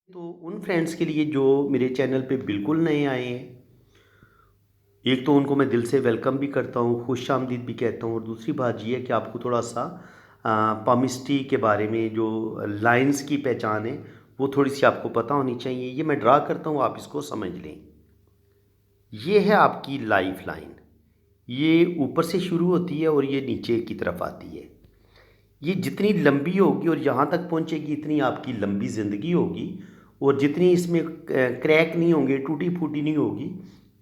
तो उन फ्रेंड्स के लिए जो मेरे चैनल पे बिल्कुल नए आए हैं, एक तो उनको मैं दिल से वेलकम भी करता हूँ, खुश आमदीद भी कहता हूँ। और दूसरी बात ये है कि आपको थोड़ा सा पामिस्ट्री के बारे में जो लाइंस की पहचान है वो थोड़ी सी आपको पता होनी चाहिए। ये मैं ड्रा करता हूँ, आप इसको समझ लें। ये है आपकी लाइफ लाइन। ये ऊपर से शुरू होती है और ये नीचे की तरफ आती है। ये जितनी लंबी होगी और यहाँ तक पहुँचेगी इतनी आपकी लंबी ज़िंदगी होगी। और जितनी इसमें क्रैक नहीं होंगे, टूटी फूटी नहीं होगी,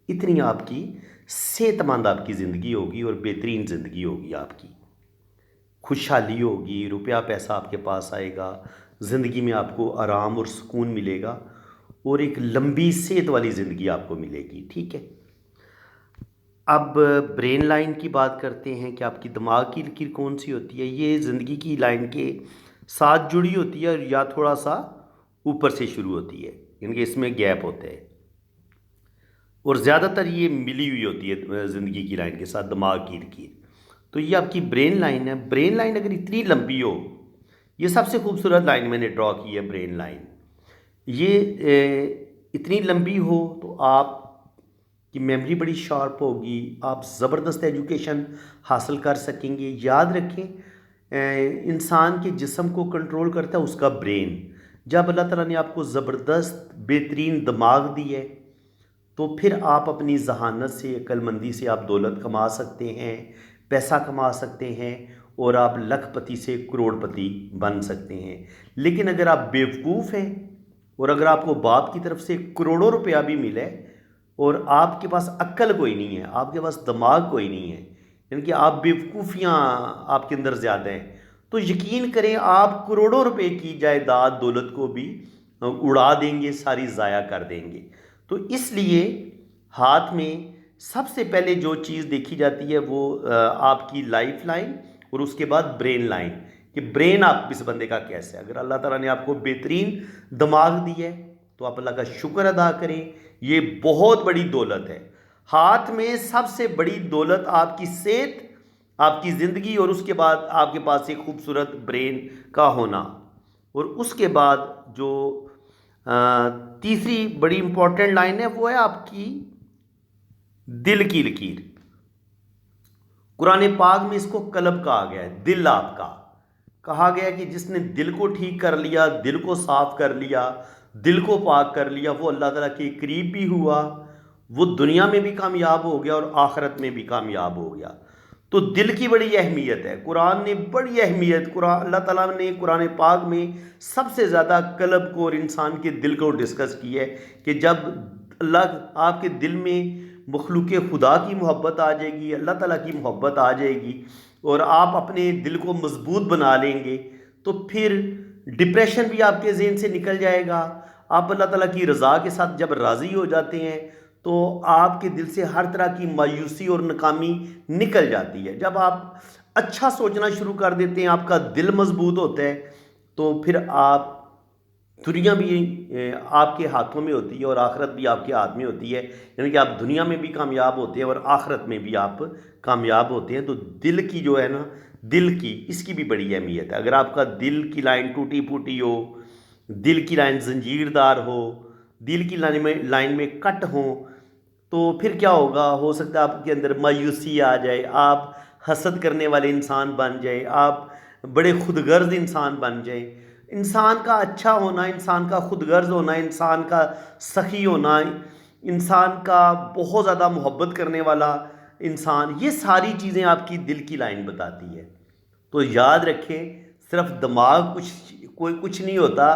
इतनी आपकी सेहतमंद आपकी ज़िंदगी होगी और बेहतरीन ज़िंदगी होगी आपकी। खुशहाली होगी, रुपया पैसा आपके पास आएगा, ज़िंदगी में आपको आराम और सुकून मिलेगा और एक लंबी सेहत वाली ज़िंदगी आपको मिलेगी। ठीक है। अब ब्रेन लाइन की बात करते हैं कि आपकी दिमाग की लकीर कौन सी होती है। ये ज़िंदगी की लाइन के साथ जुड़ी होती है या थोड़ा सा ऊपर से शुरू होती है, यानी कि इसमें गैप होता है। और ज़्यादातर ये मिली हुई होती है ज़िंदगी की लाइन के साथ दिमाग की लकीर। तो ये आपकी ब्रेन लाइन है। ब्रेन लाइन अगर इतनी लंबी हो, ये सबसे खूबसूरत लाइन मैंने ड्रॉ की है ब्रेन लाइन। ये इतनी लंबी हो तो आप कि मेमोरी बड़ी शार्प होगी, आप ज़बरदस्त एजुकेशन हासिल कर सकेंगे। याद रखें, इंसान के जिस्म को कंट्रोल करता है उसका ब्रेन। जब अल्लाह ताला ने आपको ज़बरदस्त बेहतरीन दिमाग दी है तो फिर आप अपनी जहानत से, अक्लमंदी से आप दौलत कमा सकते हैं, पैसा कमा सकते हैं और आप लखपति से करोड़पति बन सकते हैं। लेकिन अगर आप बेवकूफ़ हैं और अगर आपको बाप की तरफ से करोड़ों रुपया भी मिले और आपके पास अक्ल कोई नहीं है, आपके पास दिमाग कोई नहीं है, यानी कि आप बेवकूफ़ियाँ आपके अंदर ज़्यादा हैं, तो यकीन करें आप करोड़ों रुपए की जायदाद दौलत को भी उड़ा देंगे, सारी ज़ाया कर देंगे। तो इसलिए हाथ में सबसे पहले जो चीज़ देखी जाती है वो आपकी लाइफ लाइन और उसके बाद ब्रेन लाइन, कि ब्रेन आप इस बंदे का कैसा है। अगर अल्लाह ताला ने आपको बेहतरीन दिमाग दी है तो आप अल्लाह का शुक्र अदा करें, ये बहुत बड़ी दौलत है। हाथ में सबसे बड़ी दौलत आपकी सेहत, आपकी ज़िंदगी और उसके बाद आपके पास एक खूबसूरत ब्रेन का होना। और उसके बाद जो तीसरी बड़ी इंपॉर्टेंट लाइन है वो है आपकी दिल की लकीर। कुरान पाक में इसको कल्ब कहा गया है, दिल आपका। कहा गया कि जिसने दिल को ठीक कर लिया, दिल को साफ कर लिया, दिल को पाक कर लिया, वो अल्लाह ताला के करीब भी हुआ, वो दुनिया में भी कामयाब हो गया और आखिरत में भी कामयाब हो गया। तो दिल की बड़ी अहमियत है। कुरान ने बड़ी अहमियत, कुरान अल्लाह ताला ने कुरान पाक में सबसे ज़्यादा कल्ब को और इंसान के दिल को डिस्कस की है कि जब अल्लाह आपके दिल में मखलूक खुदा की मोहब्बत आ जाएगी, अल्लाह ताला की मोहब्बत आ जाएगी और आप अपने दिल को मजबूत बना लेंगे तो फिर डिप्रेशन भी आपके जहन से निकल जाएगा। आप अल्लाह ताला की रज़ा के साथ जब राज़ी हो जाते हैं तो आपके दिल से हर तरह की मायूसी और नाकामी निकल जाती है। जब आप अच्छा सोचना शुरू कर देते हैं, आपका दिल मजबूत होता है, तो फिर आप दुनिया भी आपके हाथों में होती है और आखिरत भी आपके हाथ में होती है, यानी कि आप दुनिया में भी कामयाब होते हैं और आखिरत में भी आप कामयाब होते हैं। तो दिल की जो है ना, दिल की इसकी भी बड़ी अहमियत है। अगर आपका दिल की लाइन टूटी फूटी हो, दिल की लाइन जंजीरदार हो, दिल की लाइन में कट हो, तो फिर क्या होगा। हो सकता है आपके अंदर मायूसी आ जाए, आप हसद करने वाले इंसान बन जाए, आप बड़े खुदगर्ज इंसान बन जाए। इंसान का अच्छा होना, इंसान का खुदगर्ज होना, इंसान का सखी होना, इंसान का बहुत ज़्यादा मोहब्बत करने वाला इंसान, ये सारी चीज़ें आपकी दिल की लाइन बताती है। तो याद रखें, सिर्फ दिमाग कोई कुछ नहीं होता।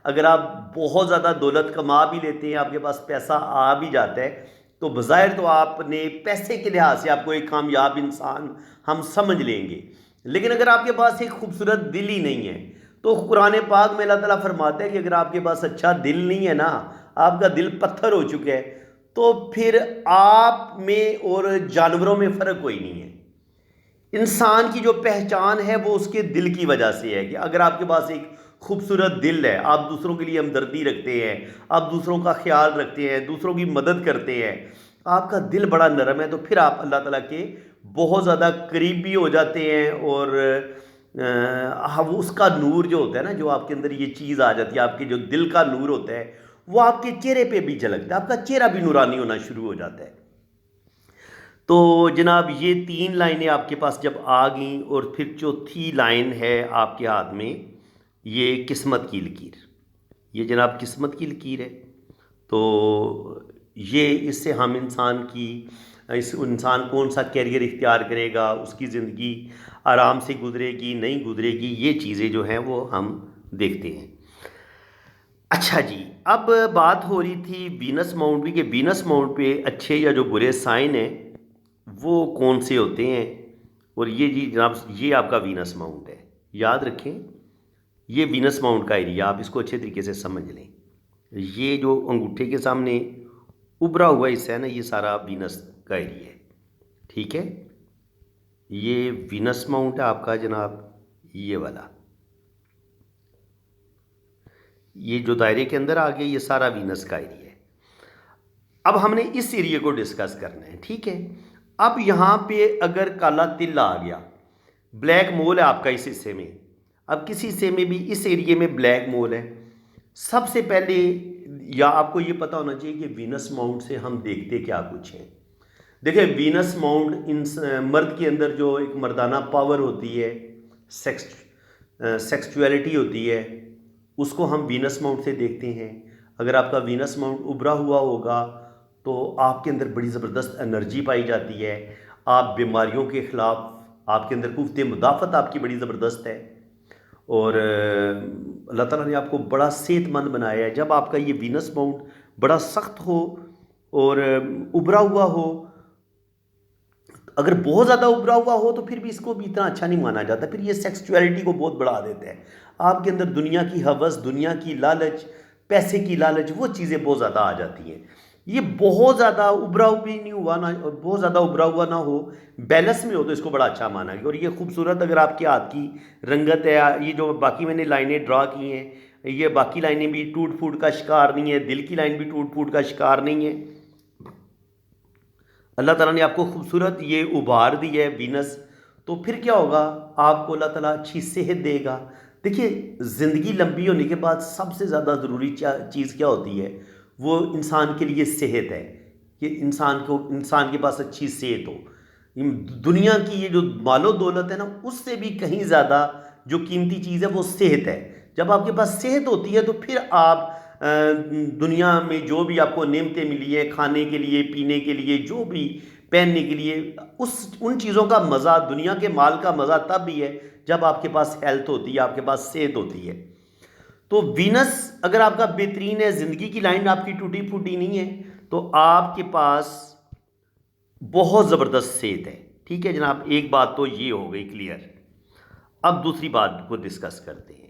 अगर आप बहुत ज़्यादा दौलत कमा भी लेते हैं, आपके पास पैसा आ भी जाता है, तो बज़ाहिर तो आपने पैसे के लिहाज से आपको एक कामयाब इंसान हम समझ लेंगे। लेकिन अगर आपके पास एक खूबसूरत दिल ही नहीं है, तो कुरान पाक में अल्लाह ताला फरमाता है कि अगर आपके पास अच्छा दिल नहीं है ना, आपका दिल पत्थर हो चुका है, तो फिर आप में और जानवरों में फ़र्क कोई नहीं है। इंसान की जो पहचान है वो उसके दिल की वजह से है कि अगर आपके पास एक खूबसूरत दिल है, आप दूसरों के लिए हमदर्दी रखते हैं, आप दूसरों का ख्याल रखते हैं, दूसरों की मदद करते हैं, आपका दिल बड़ा नरम है, तो फिर आप अल्लाह ताला के बहुत ज़्यादा करीब भी हो जाते हैं और हाँ, वो उसका नूर जो होता है ना, जो आपके अंदर ये चीज़ आ जाती है, आपके जो दिल का नूर होता है, वो आपके चेहरे पे भी झलकता है, आपका चेहरा भी नूरानी होना शुरू हो जाता है। तो जनाब ये 3 लाइनें आपके पास जब आ गईं, और फिर चौथी लाइन है आपके हाथ में, ये किस्मत की लकीर। ये जनाब किस्मत की लकीर है। तो ये इससे हम इस इंसान कौन सा कैरियर इख्तियार करेगा, उसकी ज़िंदगी आराम से गुजरेगी नहीं गुजरेगी, ये चीज़ें जो हैं वो हम देखते हैं। अच्छा जी, अब बात हो रही थी वीनस माउंट भी, कि वीनस माउंट पे अच्छे या जो बुरे साइन हैं वो कौन से होते हैं। और ये जी जनाब, ये आपका वीनस माउंट है, याद रखें। ये वीनस माउंट का एरिया, आप इसको अच्छे तरीके से समझ लें। ये जो अंगूठे के सामने उभरा हुआ हिस्सा है ना, ये सारा वीनस का एरिया है, ठीक है। ये वीनस माउंट है आपका जनाब, ये वाला, ये जो दायरे के अंदर आ गया, ये सारा वीनस का एरिया है। अब हमने इस एरिया को डिस्कस करना है, ठीक है। अब यहाँ पे अगर काला तिल आ गया, ब्लैक मोल है आपका इस हिस्से में, अब किसी हिस्से में भी इस एरिया में ब्लैक मोल है, सबसे पहले या आपको ये पता होना चाहिए कि वीनस माउंट से हम देखते क्या कुछ हैं। देखिए, वीनस माउंट इन मर्द के अंदर जो एक मर्दाना पावर होती है, सेक्स सेक्सुअलिटी होती है, उसको हम वीनस माउंट से देखते हैं। अगर आपका वीनस माउंट उभरा हुआ होगा तो आपके अंदर बड़ी ज़बरदस्त एनर्जी पाई जाती है, आप बीमारियों के ख़िलाफ़, आपके अंदर कुव्वत मुदाफ़त आपकी बड़ी ज़बरदस्त है, और अल्लाह ताला ने आपको बड़ा सेहतमंद बनाया है। जब आपका ये वीनस माउंट बड़ा सख्त हो और उभरा हुआ हो, अगर बहुत ज़्यादा उभरा हुआ हो तो फिर भी इसको भी इतना अच्छा नहीं माना जाता, फिर ये सेक्सुअलिटी को बहुत बढ़ा देता है। आपके अंदर दुनिया की हवस, दुनिया की लालच, पैसे की लालच, वो चीज़ें बहुत ज़्यादा आ जाती हैं। ये बहुत ज़्यादा उभरा भी नहीं हुआ ना, और बहुत ज़्यादा उभरा हुआ ना हो, बैलेंस में हो, तो इसको बड़ा अच्छा माना गया। और ये खूबसूरत अगर आपके हाथ की रंगत है, ये जो बाकी मैंने लाइनें ड्रा की हैं, ये बाकी लाइनें भी टूट फूट का शिकार नहीं है, दिल की लाइन भी टूट फूट का शिकार नहीं है। अल्लाह ताला ने आपको खूबसूरत ये उभार दी है वीनस, तो फिर क्या होगा, आपको अल्लाह ताला अच्छी सेहत देगा। देखिए, ज़िंदगी लंबी होने के बाद सबसे ज़्यादा ज़रूरी चीज़ क्या होती है, वो इंसान के लिए सेहत है, कि इंसान के पास अच्छी सेहत हो। दुनिया की ये जो मालो दौलत है ना, उससे भी कहीं ज़्यादा जो कीमती चीज़ है वो सेहत है। जब आपके पास सेहत होती है तो फिर आप दुनिया में जो भी आपको नेमतें मिली हैं, खाने के लिए, पीने के लिए, जो भी पहनने के लिए, उन चीज़ों का मज़ा, दुनिया के माल का मज़ा तब भी है जब आपके पास हेल्थ होती है, आपके पास सेहत होती है। तो वीनस अगर आपका बेहतरीन है, ज़िंदगी की लाइन आपकी टूटी फूटी नहीं है, तो आपके पास बहुत ज़बरदस्त सेहत है, ठीक है जनाब। एक बात तो ये हो गई क्लियर। अब दूसरी बात को डिस्कस करते हैं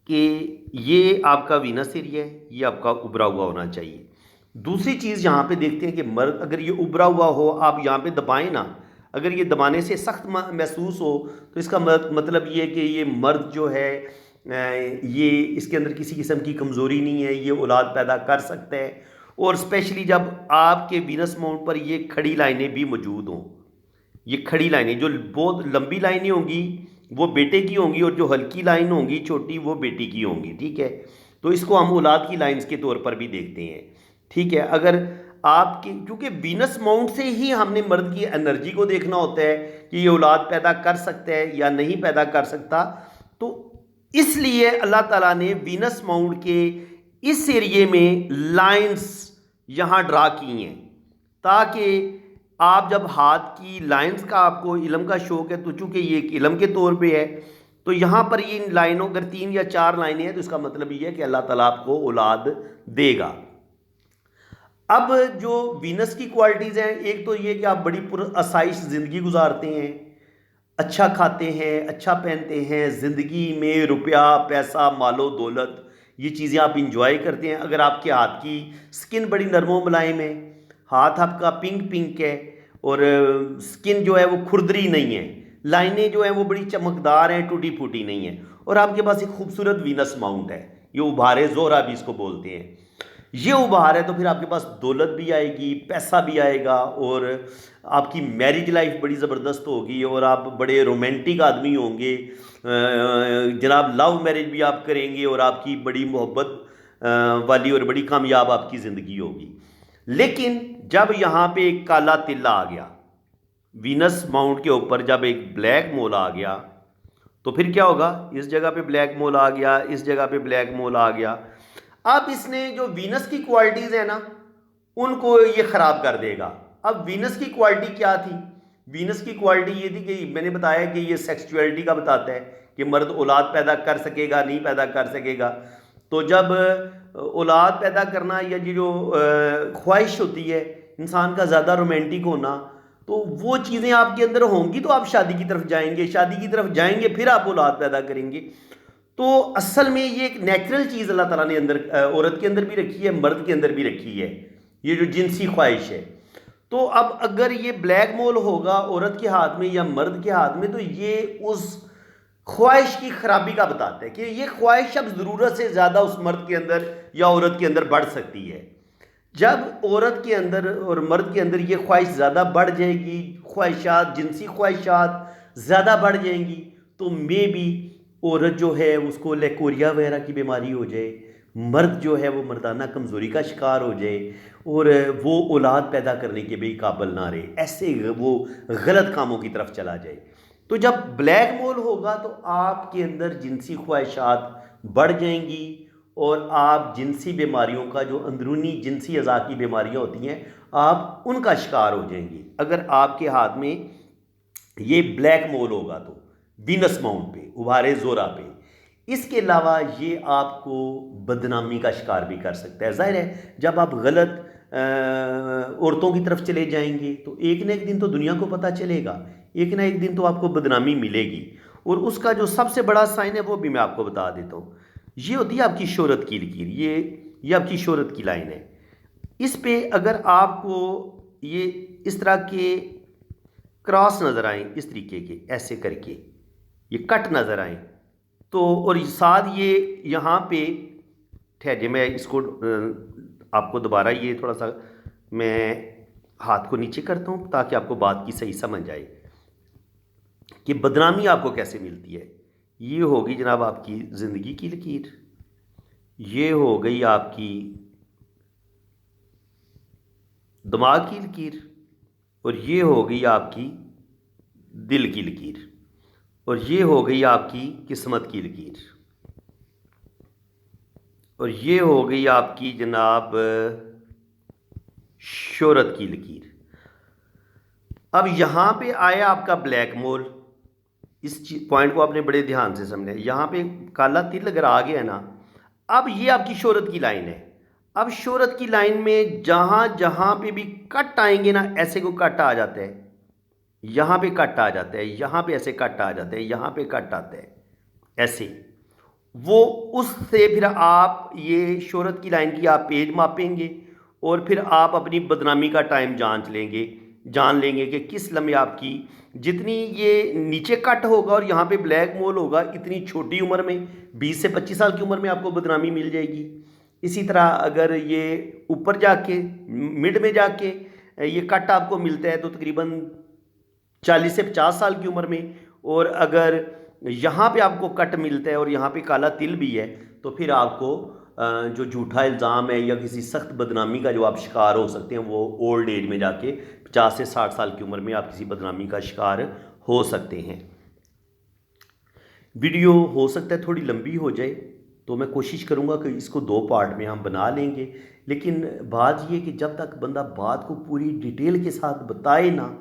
कि ये आपका वीनस एरिया है, ये आपका उभरा हुआ होना चाहिए। दूसरी चीज़ यहाँ पे देखते हैं कि मर्द अगर ये उभरा हुआ हो, आप यहाँ पे दबाएं ना, अगर ये दबाने से सख्त महसूस हो, तो इसका मतलब ये है कि ये मर्द जो है, ये इसके अंदर किसी किस्म की कमज़ोरी नहीं है, ये औलाद पैदा कर सकता है। और स्पेशली जब आपके वीनस माउंट पर ये खड़ी लाइनें भी मौजूद हों, ये खड़ी लाइनें जो बहुत लंबी लाइनें होंगी वो बेटे की होंगी, और जो हल्की लाइन होंगी छोटी, वो बेटी की होंगी, ठीक है। तो इसको हम औलाद की लाइंस के तौर पर भी देखते हैं, ठीक है। अगर आपकी, क्योंकि वीनस माउंट से ही हमने मर्द की एनर्जी को देखना होता है कि ये औलाद पैदा कर सकता है या नहीं पैदा कर सकता, तो इसलिए अल्लाह ताला ने वीनस माउंट के इस एरिए में लाइंस यहाँ ड्रा की हैं, ताकि आप जब हाथ की लाइंस का आपको इल्म का शौक है, तो चूंकि ये एक इल्म के तौर पे है, तो यहाँ पर ये इन लाइनों, अगर 3 या 4 लाइनें हैं, तो इसका मतलब ये है कि अल्लाह ताला आपको औलाद देगा। अब जो वीनस की क्वालिटीज़ हैं, एक तो ये कि आप बड़ी पुरआसाइश ज़िंदगी गुजारते हैं, अच्छा खाते हैं, अच्छा पहनते हैं, ज़िंदगी में रुपया पैसा मालो दौलत ये चीज़ें आप इंजॉय करते हैं। अगर आपके हाथ की स्किन बड़ी नरमो मुलायम है, हाथ आपका पिंक पिंक है, और स्किन जो है वो खुरदरी नहीं है, लाइनें जो हैं वो बड़ी चमकदार हैं, टूटी फूटी नहीं है, और आपके पास एक खूबसूरत वीनस माउंट है, ये उभारे जोहरा भी इसको बोलते हैं। ये उभार है तो फिर आपके पास दौलत भी आएगी, पैसा भी आएगा, और आपकी मैरिज लाइफ बड़ी ज़बरदस्त होगी, और आप बड़े रोमांटिक आदमी होंगे। जनाब लव मैरिज भी आप करेंगे, और आपकी बड़ी मोहब्बत वाली और बड़ी कामयाब आपकी ज़िंदगी होगी। लेकिन जब यहाँ पे एक काला तिल आ गया, वीनस माउंट के ऊपर जब एक ब्लैक मोल आ गया, तो फिर क्या होगा? इस जगह पे ब्लैक मोल आ गया, इस जगह पे ब्लैक मोल आ गया। अब इसने जो वीनस की क्वालिटीज़ है ना, उनको ये ख़राब कर देगा। अब वीनस की क्वालिटी क्या थी? वीनस की क्वालिटी ये थी कि मैंने बताया कि ये सेक्सुअलिटी का बताता है कि मर्द औलाद पैदा कर सकेगा, नहीं पैदा कर सकेगा। तो जब औलाद पैदा करना या ये जो ख्वाहिश होती है इंसान का ज़्यादा रोमांटिक होना, तो वो चीज़ें आपके अंदर होंगी तो आप शादी की तरफ जाएंगे, शादी की तरफ जाएंगे फिर आप औलाद पैदा करेंगे। तो असल में ये एक नेचुरल चीज़ अल्लाह ताला ने अंदर औरत के अंदर भी रखी है, मर्द के अंदर भी रखी है, ये जो जिनसी ख्वाहिश है। तो अब अगर ये ब्लैक मोल होगा औरत के हाथ में या मर्द के हाथ में, तो ये उस ख्वाहिश की खराबी का बताता है कि ये ख्वाहिश अब ज़रूरत से ज़्यादा उस मर्द के अंदर या औरत के अंदर बढ़ सकती है। जब औरत के अंदर और मर्द के अंदर ये ख्वाहिश ज़्यादा बढ़ जाएगी, ख्वाहिशात, जिनसी ख्वाहिशात ज़्यादा बढ़ जाएंगी, तो मे भी औरत जो है उसको लेकोरिया वगैरह की बीमारी हो जाए, मर्द जो है वो मर्दाना कमज़ोरी का शिकार हो जाए, और वो औलाद पैदा करने के भी काबिल ना रहे, ऐसे वो गलत कामों की तरफ चला जाए। तो जब ब्लैक मोल होगा तो आपके अंदर जिनसी ख्वाहिशात बढ़ जाएंगी, और आप जिनसी बीमारियों का, जो अंदरूनी जिनसी अज़ा की बीमारियां होती हैं, आप उनका शिकार हो जाएंगे अगर आपके हाथ में ये ब्लैक मोल होगा तो, वीनस माउंट पे, उभारे ज़ोरा पे। इसके अलावा ये आपको बदनामी का शिकार भी कर सकता है। जाहिर है जब आप गलत औरतों की तरफ चले जाएंगे तो एक ना एक दिन तो दुनिया को पता चलेगा, एक ना एक दिन तो आपको बदनामी मिलेगी। और उसका जो सबसे बड़ा साइन है वो भी मैं आपको बता देता हूँ। ये होती है आपकी शोहरत की लकीर, ये आपकी शोहरत की लाइन है। इस पे अगर आपको ये इस तरह के क्रॉस नज़र आए, इस तरीके के ऐसे करके ये कट नज़र आए, तो और साथ ये यहाँ पे, ठहरिए मैं इसको आपको दोबारा ये थोड़ा सा मैं हाथ को नीचे करता हूँ ताकि आपको बात की सही समझ आए कि बदनामी आपको कैसे मिलती है। ये होगी जनाब आपकी ज़िंदगी की लकीर, ये हो गई आपकी दिमाग की लकीर, और ये हो गई आपकी दिल की लकीर, और ये हो गई आपकी किस्मत की लकीर, और ये हो गई आपकी जनाब शोहरत की लकीर। अब यहाँ पे आया आपका ब्लैक मोल। इस पॉइंट को आपने बड़े ध्यान से समझना है। यहाँ पे काला तिल अगर आ गया ना, अब ये आपकी शोहरत की लाइन है। अब शोहरत की लाइन में जहाँ जहाँ पे भी कट आएंगे ना, ऐसे को कट आ जाता है, यहाँ पे कट आ जाता है, यहाँ पे ऐसे कट आ जाते हैं, यहाँ पे कट आता है ऐसे, वो उससे फिर आप ये शोहरत की लाइन की आप पेज मापेंगे, और फिर आप अपनी बदनामी का टाइम जान लेंगे कि किस लम्हे आपकी जितनी ये नीचे कट होगा और यहाँ पे ब्लैक मोल होगा, इतनी छोटी उम्र में 20 से 25 साल की उम्र में आपको बदनामी मिल जाएगी। इसी तरह अगर ये ऊपर जाके मिड में जाके ये कट आपको मिलता है तो तकरीबन 40 से 50 साल की उम्र में, और अगर यहाँ पे आपको कट मिलता है और यहाँ पे काला तिल भी है, तो फिर आपको जो झूठा इल्ज़ाम है या किसी सख्त बदनामी का जो आप शिकार हो सकते हैं, वो ओल्ड एज में जाके 50 से 60 साल की उम्र में आप किसी बदनामी का शिकार हो सकते हैं। वीडियो हो सकता है थोड़ी लंबी हो जाए, तो मैं कोशिश करूँगा कि इसको 2 पार्ट में हम बना लेंगे। लेकिन बात ये कि जब तक बंदा बात को पूरी डिटेल के साथ बताए ना,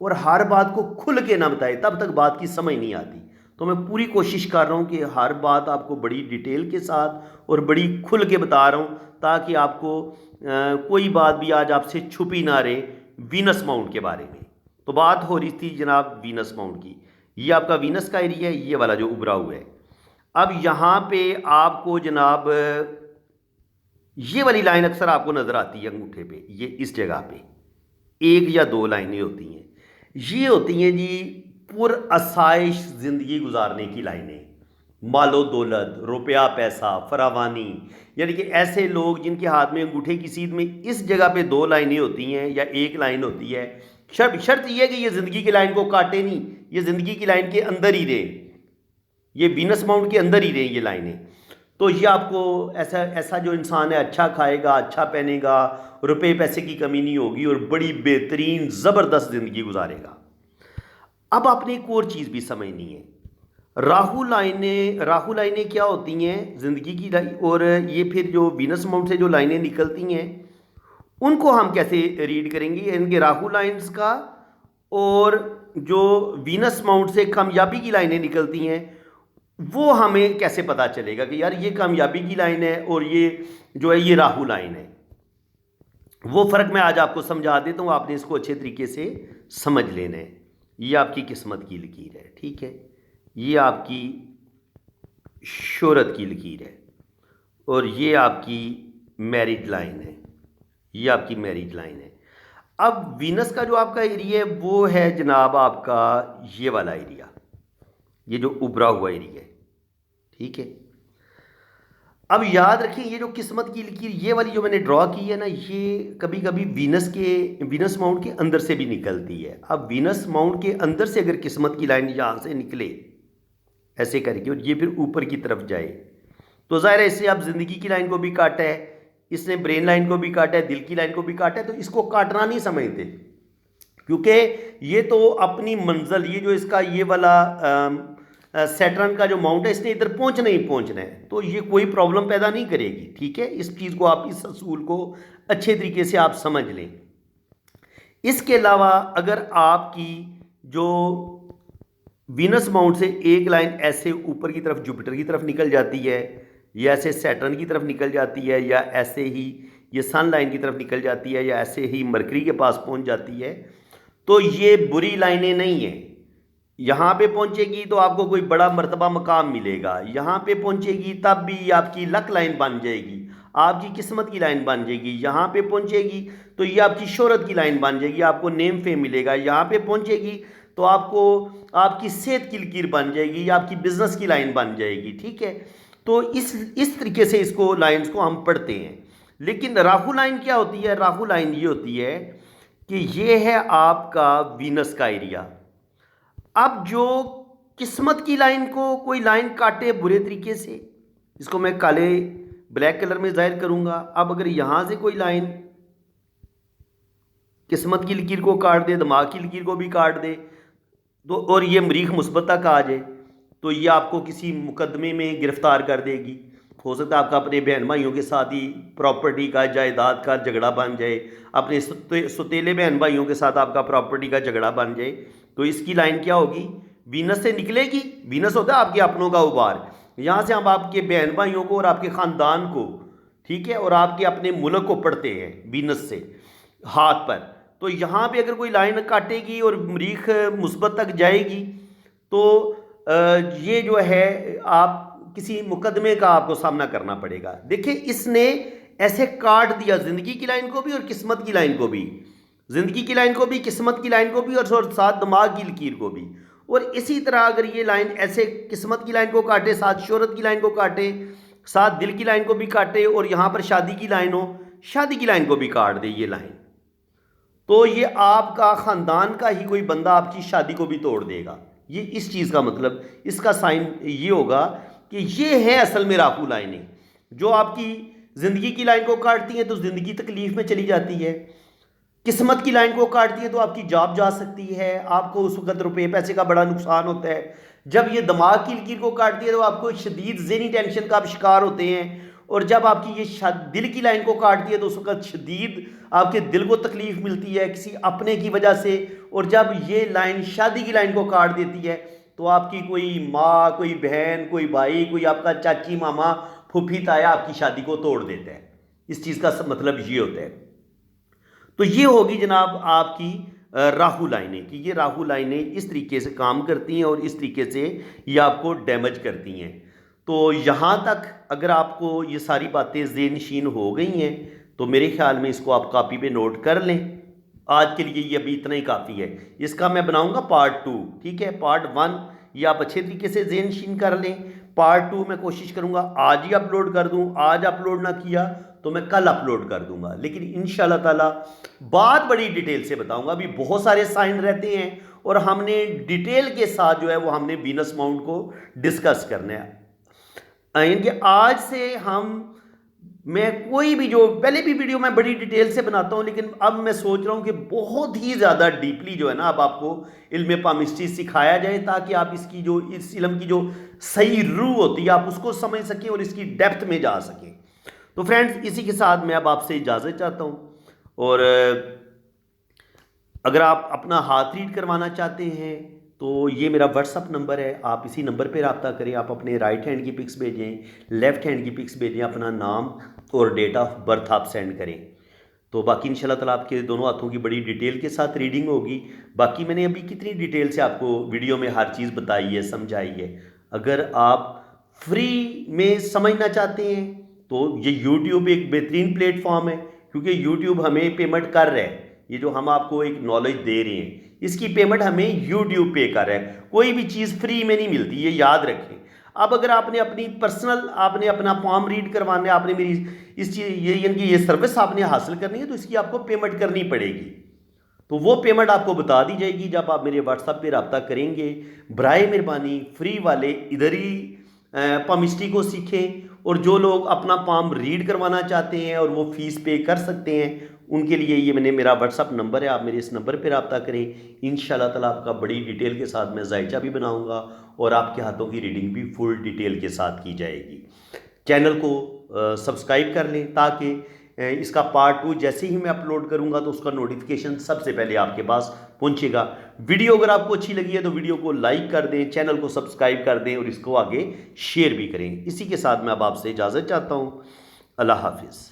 और हर बात को खुल के ना बताए, तब तक बात की समझ नहीं आती। तो मैं पूरी कोशिश कर रहा हूँ कि हर बात आपको बड़ी डिटेल के साथ और बड़ी खुल के बता रहा हूँ, ताकि आपको कोई बात भी आज आपसे छुपी ना रहे वीनस माउंट के बारे में। तो बात हो रही थी जनाब वीनस माउंट की। ये आपका वीनस का एरिया है, ये वाला जो उभरा हुआ है। अब यहाँ पे आपको जनाब ये वाली लाइन अक्सर आपको नज़र आती है अंगूठे पे, ये इस जगह पे 1 या 2 लाइनें होती हैं। ये होती हैं जी पुरअसाइश ज़िंदगी गुजारने की लाइनें। मालो दौलत, रुपया पैसा, फरावानी, यानी कि ऐसे लोग जिनके हाथ में अंगूठे की सीध में इस जगह पे दो लाइनें होती हैं या एक लाइन होती है, शर्त शर्त यह है कि ये ज़िंदगी की लाइन को काटे नहीं, ये ज़िंदगी की लाइन के अंदर ही रहे, ये वीनस माउंट के अंदर ही रहे ये लाइनें। तो ये आपको ऐसा ऐसा जो इंसान है अच्छा खाएगा, अच्छा पहनेगा, रुपए पैसे की कमी नहीं होगी और बड़ी बेहतरीन ज़बरदस्त ज़िंदगी गुजारेगा। अब आपने एक और चीज़ भी समझनी है, राहु लाइनें क्या होती हैं ज़िंदगी की लाइन, और ये फिर जो वीनस माउंट से जो लाइनें निकलती हैं उनको हम कैसे रीड करेंगे, इनके राहु लाइन्स का, और जो वीनस माउंट से कामयाबी की लाइनें निकलती हैं वो हमें कैसे पता चलेगा कि यार ये कामयाबी की लाइन है और ये जो है ये राहु लाइन है। वो फ़र्क मैं आज आपको समझा देता हूँ, आपने इसको अच्छे तरीके से समझ लेना है। ये आपकी किस्मत की लकीर है, ठीक है, ये आपकी शोहरत की लकीर है, और ये आपकी मैरिड लाइन है, ये आपकी मैरिज लाइन है। अब वीनस का जो आपका एरिया है वो है जनाब आपका ये वाला एरिया, ये जो उभरा हुआ एरिया है, ठीक है। अब याद रखें ये जो किस्मत की लकीर ये वाली जो मैंने ड्रॉ की है ना, ये कभी कभी वीनस माउंट के अंदर से भी निकलती है। अब वीनस माउंट के अंदर से अगर किस्मत की लाइन यहाँ से निकले ऐसे करके और ये फिर ऊपर की तरफ जाए तो ज़ाहिर है इससे आप ज़िंदगी की लाइन को भी काटा है, इसने ब्रेन लाइन को भी काटा है, दिल की लाइन को भी काटा है, तो इसको काटना नहीं समझते, क्योंकि ये तो अपनी मंजिल, ये जो इसका ये वाला सैटर्न का जो माउंट है इसने इधर पहुंचना ही पहुंचना है, तो ये कोई प्रॉब्लम पैदा नहीं करेगी, ठीक है। इस चीज़ को आप, इस असूल को अच्छे तरीके से आप समझ लें। इसके अलावा अगर आपकी जो वीनस माउंट से एक लाइन ऐसे ऊपर की तरफ जुपिटर की तरफ निकल जाती है, या ऐसे सैटर्न की तरफ निकल जाती है, या ऐसे ही ये सन लाइन की तरफ निकल जाती है, या ऐसे ही मरकरी के पास पहुंच जाती है, तो ये बुरी लाइनें नहीं हैं। यहाँ पे पहुंचेगी तो आपको कोई बड़ा मर्तबा मकाम मिलेगा, यहाँ पे पहुंचेगी तब भी आपकी लक लाइन बन जाएगी, आपकी किस्मत की लाइन बन जाएगी। यहाँ पे पहुंचेगी तो ये आपकी शोहरत की लाइन बन जाएगी, आपको नेम फेम मिलेगा। यहाँ पे पहुंचेगी तो आपको आपकी सेहत की लकीर बन जाएगी, या आपकी बिजनेस की लाइन बन जाएगी, ठीक है। तो इस तरीके से इसको लाइन्स को हम पढ़ते हैं। लेकिन राहु लाइन क्या होती है? राहु लाइन ये होती है कि ये है आपका वीनस का एरिया। अब जो किस्मत की लाइन को कोई लाइन काटे बुरे तरीके से, इसको मैं काले ब्लैक कलर में जाहिर करूंगा। अब अगर यहां से कोई लाइन किस्मत की लकीर को काट दे, दिमाग की लकीर को भी काट दे, तो और ये मरीख मुस्बत तक आ जाए, तो ये आपको किसी मुकदमे में गिरफ्तार कर देगी। हो सकता है आपका अपने बहन भाइयों के साथ ही प्रॉपर्टी का, जायदाद का झगड़ा बन जाए, अपने सुतेले बहन भाइयों के साथ आपका प्रॉपर्टी का झगड़ा बन जाए। तो इसकी लाइन क्या होगी? वीनस से निकलेगी। वीनस होता है आपके अपनों का उबार, यहाँ से हम आपके बहन भाइयों को और आपके ख़ानदान को, ठीक है, और आपके अपने मुल्क को पढ़ते हैं वीनस से हाथ पर। तो यहाँ पे अगर कोई लाइन काटेगी और मरीख मुस्बत तक जाएगी तो ये जो है आप किसी मुकदमे का आपको सामना करना पड़ेगा। देखिए इसने ऐसे काट दिया ज़िंदगी की लाइन को भी और किस्मत की लाइन को भी, ज़िंदगी की लाइन को भी, किस्मत की लाइन को भी, और साथ दिमाग की लकीर को भी। और इसी तरह अगर ये लाइन ऐसे किस्मत की लाइन को काटे, साथ शोहरत की लाइन को काटे, साथ दिल की लाइन को भी काटे, और यहाँ पर शादी की लाइन हो, शादी की लाइन को भी काट दे ये लाइन, तो ये आपका ख़ानदान का ही कोई बंदा आपकी शादी को भी तोड़ देगा। ये इस चीज़ का मतलब, इसका साइन ये होगा कि ये है असल में राहु लाइनें, जो आपकी ज़िंदगी की लाइन को काटती हैं तो ज़िंदगी तकलीफ़ में चली जाती है, किस्मत की लाइन को काटती है तो आपकी जॉब जा सकती है, आपको उस वक्त रुपये पैसे का बड़ा नुकसान होता है। जब ये दिमाग की लकीर को काटती है तो आपको शदीद ज़हनी टेंशन का आप शिकार होते हैं, और जब आपकी ये दिल की लाइन को काटती है तो उस वक्त शदीद आपके दिल को तकलीफ़ मिलती है किसी अपने की वजह से। और जब ये लाइन शादी की लाइन को काट देती है तो आपकी कोई माँ, कोई बहन, कोई भाई, कोई आपका चाची, मामा, फूफी, ताया आपकी शादी को तोड़ देता है। इस चीज़ का मतलब ये होता है। तो ये होगी जनाब आपकी राहु लाइनें, कि ये राहु लाइनें इस तरीके से काम करती हैं और इस तरीके से ये आपको डैमेज करती हैं। तो यहाँ तक अगर आपको ये सारी बातें ज़ेहनशीन हो गई हैं तो मेरे ख्याल में इसको आप कॉपी पे नोट कर लें। आज के लिए ये अभी इतना ही काफ़ी है। इसका मैं बनाऊंगा पार्ट 2, ठीक है। पार्ट 1 ये आप अच्छे तरीके से ज़ेहनशीन कर लें। पार्ट 2 मैं कोशिश करूँगा आज ही अपलोड कर दूँ, आज अपलोड ना किया तो मैं कल अपलोड कर दूंगा, लेकिन इंशाल्लाह ताला बात बड़ी डिटेल से बताऊंगा। अभी बहुत सारे साइन रहते हैं और हमने डिटेल के साथ जो है वो हमने वीनस माउंट को डिस्कस करना है। यानी कि आज से मैं कोई भी जो पहले भी वीडियो मैं बड़ी डिटेल से बनाता हूं, लेकिन अब मैं सोच रहा हूं कि बहुत ही ज़्यादा डीपली जो है ना अब आपको इल्म पामिस्ट्री सिखाया जाए, ताकि आप इस इल्म की जो सही रूह होती है आप उसको समझ सकें और इसकी डेप्थ में जा सकें। तो फ्रेंड्स, इसी के साथ मैं अब आपसे इजाज़त चाहता हूं, और अगर आप अपना हाथ रीड करवाना चाहते हैं तो ये मेरा व्हाट्सअप नंबर है, आप इसी नंबर पर रब्ता करें। आप अपने राइट हैंड की पिक्स भेजें, लेफ़्ट हैंड की पिक्स भेजें, अपना नाम और डेट ऑफ बर्थ आप सेंड करें। तो बाकी इंशाल्लाह ताला आपके दोनों हाथों की बड़ी डिटेल के साथ रीडिंग होगी। बाकी मैंने अभी कितनी डिटेल से आपको वीडियो में हर चीज़ बताई है, समझाई है। अगर आप फ्री में समझना चाहते हैं तो ये यूट्यूब एक बेहतरीन प्लेटफॉर्म है, क्योंकि यूट्यूब हमें पेमेंट कर रहा है। ये जो हम आपको एक नॉलेज दे रहे हैं इसकी पेमेंट हमें यूट्यूब पे कर रहा है। कोई भी चीज़ फ्री में नहीं मिलती, ये याद रखें। अब अगर आपने अपनी पर्सनल आपने अपना फॉर्म रीड करवाना है, आपने मेरी इस चीज़ यानी कि ये सर्विस आपने हासिल करनी है, तो इसकी आपको पेमेंट करनी पड़ेगी। तो वो पेमेंट आपको बता दी जाएगी जब आप मेरे व्हाट्सएप पे रब्ता करेंगे। बराए मेहरबानी फ्री वाले इधर ही पामिस्ट्री को सीखें, और जो लोग अपना पाम रीड करवाना चाहते हैं और वो फीस पे कर सकते हैं उनके लिए ये मेरा व्हाट्सअप नंबर है, आप मेरे इस नंबर पे रब्ता करें। इंशाल्लाह ताला आपका बड़ी डिटेल के साथ मैं जायचा भी बनाऊंगा और आपके हाथों की रीडिंग भी फुल डिटेल के साथ की जाएगी। चैनल को सब्सक्राइब कर लें ताकि इसका पार्ट 2 जैसे ही मैं अपलोड करूंगा तो उसका नोटिफिकेशन सबसे पहले आपके पास पहुंचेगा। वीडियो अगर आपको अच्छी लगी है तो वीडियो को लाइक कर दें, चैनल को सब्सक्राइब कर दें और इसको आगे शेयर भी करें। इसी के साथ मैं अब आपसे इजाज़त चाहता हूँ। अल्लाह हाफिज़।